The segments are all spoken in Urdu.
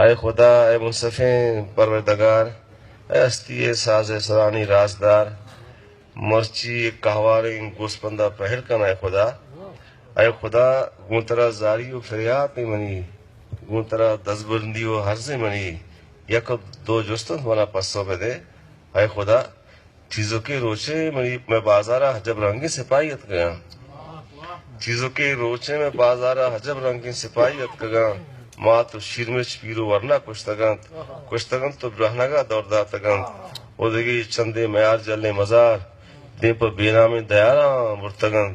اے خدا اے منصفیں پروردگار، اے ہستی ساز سرانی رازدار، مرچی کہواریں گوسپندہ پہڑ کن اے خدا، اے خدا گونترا زاری و فریاد نہیں منی، گونترا دزبندی و حرز منی، یک دو جستن منا پسو پہ دے، اے خدا چیزوں کے روچے منی میں بازارہ حجب رنگی سپاہیت گیا، چیزوں کے روچے میں بازارہ حجب رنگی سپاہیت گیا، ماں تو شیرمچ پیرو ورنہ کشتگن تو برہنگا دوردہ تگن، او دگی چندے میار جلنے مزار، دین پر بینامی دیارہ مرتگن،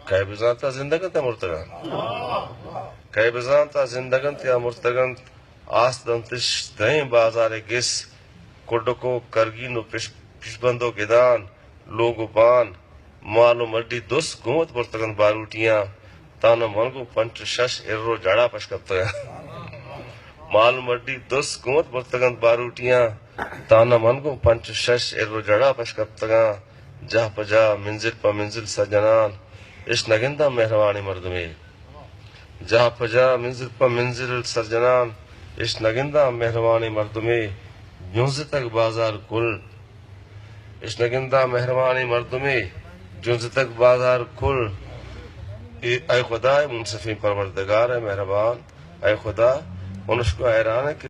کئی بزانتا زندگن تا مرتگن، کئی بزانتا زندگن تا مرتگن، آس دنتش دہیں بازار گس، کڈکو کرگین و پشبندو گدان، لوگو بان، مالو مڈی دوس گومت مرتگن باروٹیاں، تانا منگو پنچ شش ارو جڑا پشکپتگن، مال مڈی دوس گومت مرتگن باروٹیاں، تانا منگو پنچ شش ارو جڑا پشکپتگن، جہ پجا منزل پا منزل سجنان، اس نگندہ مہروانی مردمی، جہاں پجا منزل پا منزل سرجنان، اس نگندہ مہروانی مردمی، جنز تک بازار کل، اس نگندہ مہروانی مردمی، جنز تک بازار کل، اے خدا اے منصفی پروردگار اے مہربان، اے خدا انشکو حیران ہے کہ